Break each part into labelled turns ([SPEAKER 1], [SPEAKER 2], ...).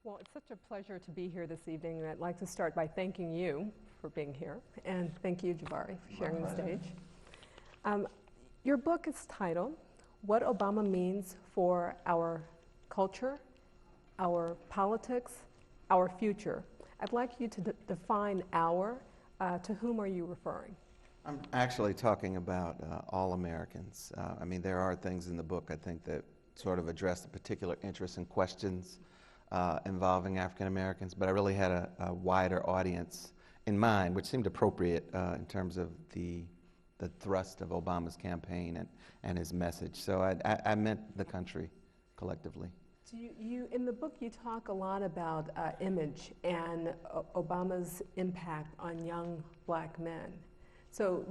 [SPEAKER 1] Well, it's such a pleasure to be here this evening, and I'd like to start by thanking you for being here, and thank you, Jabari, for sharing the stage. Your book is titled, What Obama Means for Our Culture, Our Politics, Our Future. I'd like you to define our. To whom are you referring?
[SPEAKER 2] I'm actually talking about all Americans. I mean, there are things in the book, I think, that sort of address the particular interests and questions involving African Americans, but I really had a wider audience in mind, which seemed appropriate in terms of the thrust of Obama's campaign and his message. So I meant the country collectively.
[SPEAKER 1] So you in the book, you talk a lot about image and Obama's impact on young black men. So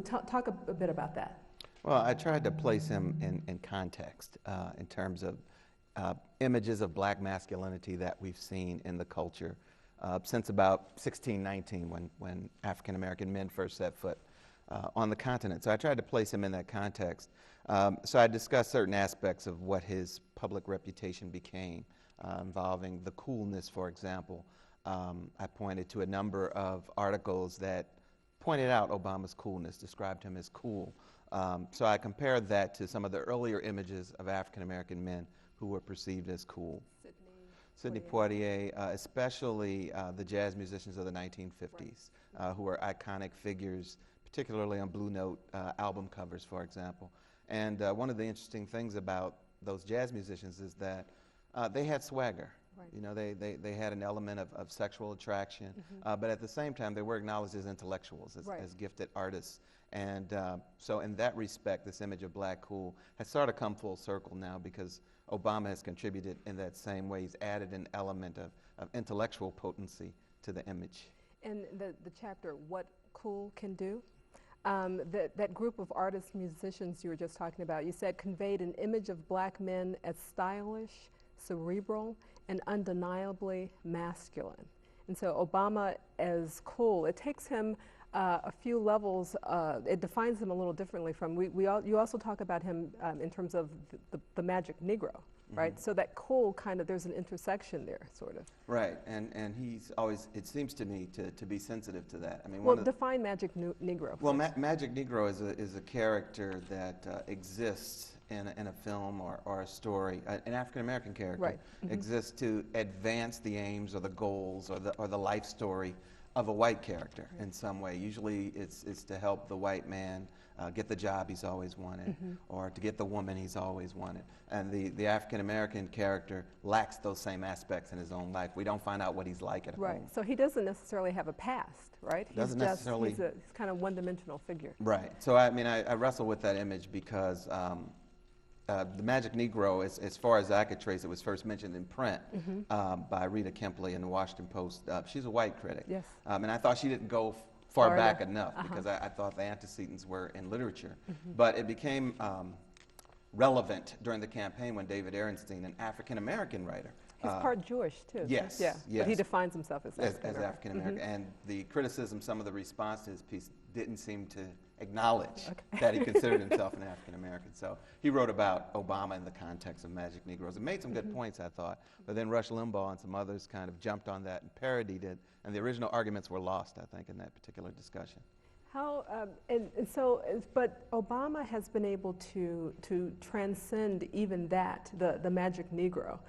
[SPEAKER 1] talk a bit about that.
[SPEAKER 2] Well, I tried to place him in context in terms of images of black masculinity that we've seen in the culture since about 1619 when African American men first set foot on the continent. So I tried to place him in that context. So I discussed certain aspects of what his public reputation became, involving the coolness, for example. I pointed to a number of articles that pointed out Obama's coolness, described him as cool. So I compared that to some of the earlier images of African American men who were perceived as cool. Sidney Poitier, especially the jazz musicians of the 1950s, who were iconic figures, particularly on Blue Note album covers, for example. And one of the interesting things about those jazz musicians is that they had swagger. Right. You know, they had an element of sexual attraction, but at the same time, they were acknowledged as intellectuals, as gifted artists. And so in that respect, this image of black cool has sort of come full circle now because Obama has contributed in that same way. He's added an element of intellectual potency to the image.
[SPEAKER 1] And the chapter, What Cool Can Do, that group of artists, musicians you were just talking about, you said conveyed an image of black men as stylish, cerebral, and undeniably masculine. And so Obama as cool, it takes him a few levels, it defines him a little differently from, you also talk about him in terms of the magic Negro, right? So that cool kind of, there's an intersection there, sort of.
[SPEAKER 2] Right, and he's always, it seems to me, to be sensitive to that. I mean,
[SPEAKER 1] well, define magic Negro.
[SPEAKER 2] Well, magic Negro is a character that exists in a film or a story. An African American character exists to advance the aims or the goals or the life story of a white character in some way. Usually it's to help the white man get the job he's always wanted or to get the woman he's always wanted. And the African American character lacks those same aspects in his own life. We don't find out what he's like at home.
[SPEAKER 1] Right, so he doesn't necessarily have a past, right?
[SPEAKER 2] He's
[SPEAKER 1] kind of one-dimensional figure.
[SPEAKER 2] Right, so I mean, I wrestle with that image because the Magic Negro, as far as I could trace, it was first mentioned in print by Rita Kempley in the Washington Post. She's a white critic.
[SPEAKER 1] Yes.
[SPEAKER 2] And I thought she didn't go far back enough because I thought the antecedents were in literature. But it became relevant during the campaign when David Ehrenstein, an African-American writer.
[SPEAKER 1] He's part Jewish, too.
[SPEAKER 2] Yes.
[SPEAKER 1] Yeah,
[SPEAKER 2] yes.
[SPEAKER 1] But he defines himself as
[SPEAKER 2] African-American. And the criticism, some of the response to his piece didn't seem to acknowledge that he considered himself an African-American. So he wrote about Obama in the context of Magic Negroes. It made some good points, I thought. But then Rush Limbaugh and some others kind of jumped on that and parodied it. And the original arguments were lost, I think, in that particular discussion.
[SPEAKER 1] How, but Obama has been able to transcend even that, the Magic Negro,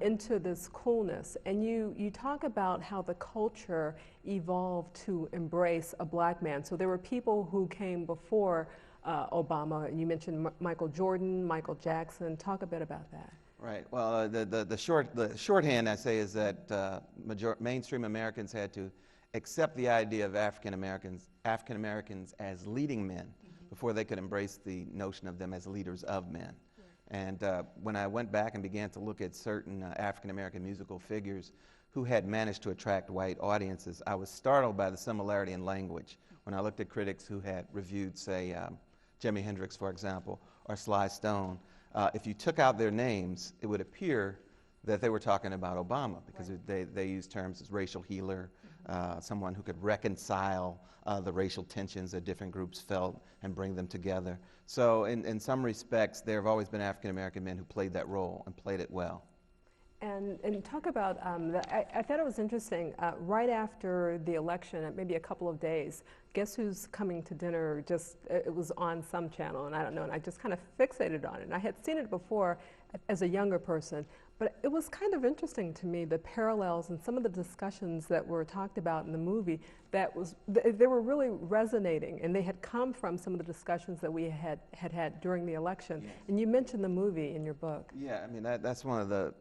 [SPEAKER 1] into this coolness. And you talk about how the culture evolved to embrace a black man. So there were people who came before Obama, and you mentioned Michael Jordan, Michael Jackson. Talk a bit about that.
[SPEAKER 2] Right. Well, the shorthand I say is that mainstream Americans had to accept the idea of African Americans as leading men before they could embrace the notion of them as leaders of men. And when I went back and began to look at certain African American musical figures who had managed to attract white audiences, I was startled by the similarity in language. When I looked at critics who had reviewed, say, Jimi Hendrix, for example, or Sly Stone, if you took out their names, it would appear that they were talking about Obama because they used terms as racial healer, someone who could reconcile the racial tensions that different groups felt and bring them together. So in some respects, there have always been African American men who played that role and played it well.
[SPEAKER 1] And talk about, I thought it was interesting, right after the election, maybe a couple of days, Guess Who's Coming to Dinner, it was on some channel, and I don't know, and I just kind of fixated on it. And I had seen it before as a younger person, but it was kind of interesting to me, the parallels and some of the discussions that were talked about in the movie they were really resonating, and they had come from some of the discussions that we had during the election. Yes. And you mentioned the movie in your book.
[SPEAKER 2] Yeah, I mean, that's one of the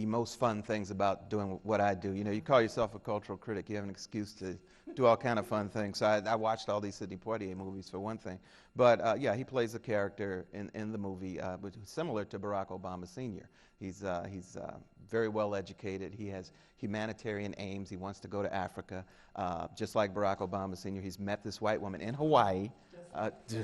[SPEAKER 2] most fun things about doing what I do. You know, you call yourself a cultural critic, you have an excuse to do all kind of fun things. So I watched all these Sidney Poitier movies for one thing. But yeah, he plays a character in the movie which is similar to Barack Obama Sr. He's very well educated. He has humanitarian aims. He wants to go to Africa. Just like Barack Obama Sr., he's met this white woman in Hawaii,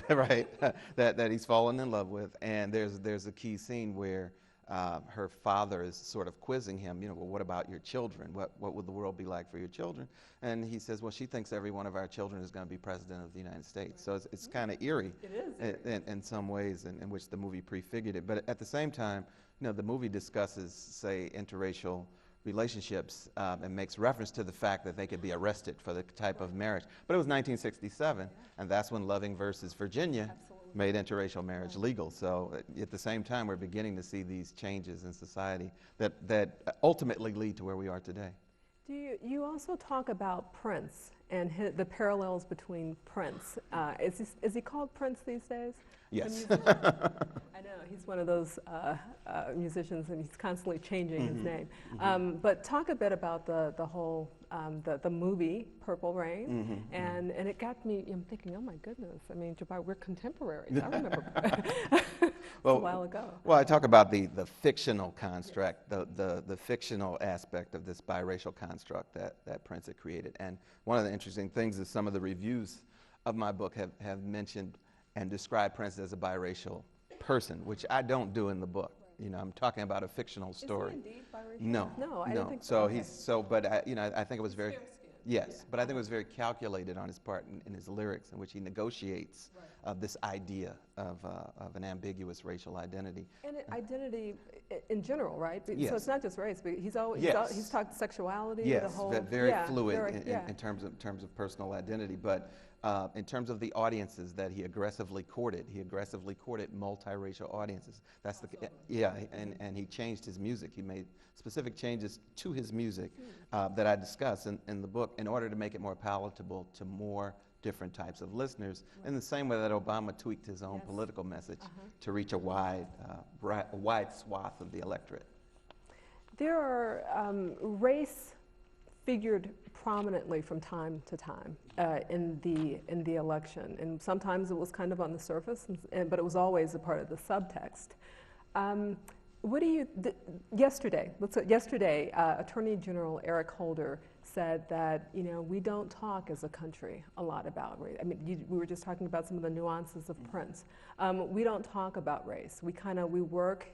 [SPEAKER 2] right, that he's fallen in love with. And there's a key scene where her father is sort of quizzing him, you know, well, what about your children? What would the world be like for your children? And he says, well, she thinks every one of our children is going to be president of the United States. So it's kind of eerie. It is. In some ways in which the movie prefigured it. But at the same time, you know, the movie discusses, say, interracial relationships and makes reference to the fact that they could be arrested for the type of marriage. But it was 1967, and that's when Loving versus Virginia made interracial marriage legal. So at the same time, we're beginning to see these changes in society that ultimately lead to where we are today.
[SPEAKER 1] You also talk about Prince and the parallels between Prince. Is he called Prince these days?
[SPEAKER 2] Yes.
[SPEAKER 1] I know, he's one of those musicians, and he's constantly changing his name. But talk a bit about the whole, the movie, Purple Rain, and it got me, I'm thinking, oh my goodness, I mean, Jabari, we're contemporaries. I remember a while ago.
[SPEAKER 2] Well, I talk about the fictional construct, the fictional aspect of this biracial construct that Prince had created. And one of the interesting things is some of the reviews of my book have mentioned and described Prince as a biracial person, which I don't do in the book. You know, I'm talking about a fictional story.
[SPEAKER 1] Is he indeed biracial?
[SPEAKER 2] No,
[SPEAKER 1] I didn't think
[SPEAKER 2] so.
[SPEAKER 1] So
[SPEAKER 2] But I think it was very,
[SPEAKER 1] fair-skinned.
[SPEAKER 2] yes, but I think it was very calculated on his part in his lyrics, in which he negotiates this idea of an ambiguous racial identity.
[SPEAKER 1] And identity in general, right?
[SPEAKER 2] Yes.
[SPEAKER 1] So it's not just race, but he's talked sexuality.
[SPEAKER 2] Yes,
[SPEAKER 1] the whole,
[SPEAKER 2] very fluid in terms of personal identity, but. In terms of the audiences that he aggressively courted multiracial audiences. That's and he changed his music. He made specific changes to his music that I discuss in the book in order to make it more palatable to more different types of listeners, in the same way that Obama tweaked his own political message to reach a wide swath of the electorate.
[SPEAKER 1] There are race figured prominently from time to time in the election, and sometimes it was kind of on the surface, but it was always a part of the subtext. What do you? Yesterday, Attorney General Eric Holder said that we don't talk as a country a lot about race. I mean, we were just talking about some of the nuances of Prince. We don't talk about race. We work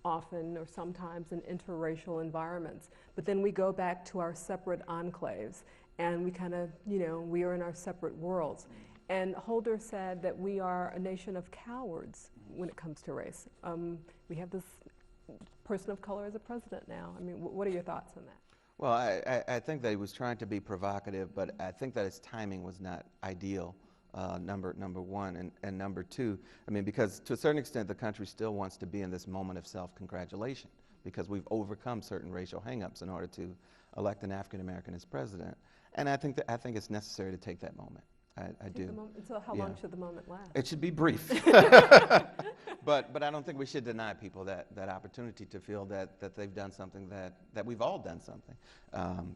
[SPEAKER 1] often or sometimes in interracial environments, but then we go back to our separate enclaves, and we are in our separate worlds. And Holder said that we are a nation of cowards when it comes to race. We have this person of color as a president now. I mean, what are your thoughts on that?
[SPEAKER 2] Well, I think that he was trying to be provocative, but I think that his timing was not ideal. Number one, and number two, I mean, because to a certain extent the country still wants to be in this moment of self-congratulation because we've overcome certain racial hang-ups in order to elect an African American as president, and I think it's necessary to take that moment. I do.
[SPEAKER 1] So how long should the moment last?
[SPEAKER 2] It should be brief, but I don't think we should deny people that opportunity to feel that they've done something that we've all done something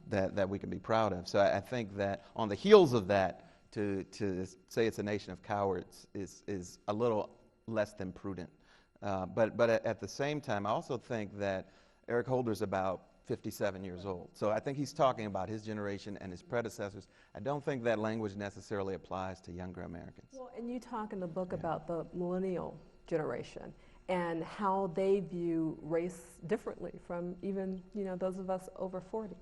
[SPEAKER 2] that we can be proud of. So I think that on the heels of that, to say it's a nation of cowards is a little less than prudent. But at the same time, I also think that Eric Holder's about 57 years old. So I think he's talking about his generation and his predecessors. I don't think that language necessarily applies to younger Americans.
[SPEAKER 1] Well, and you talk in the book about the millennial generation and how they view race differently from even those of us over 40.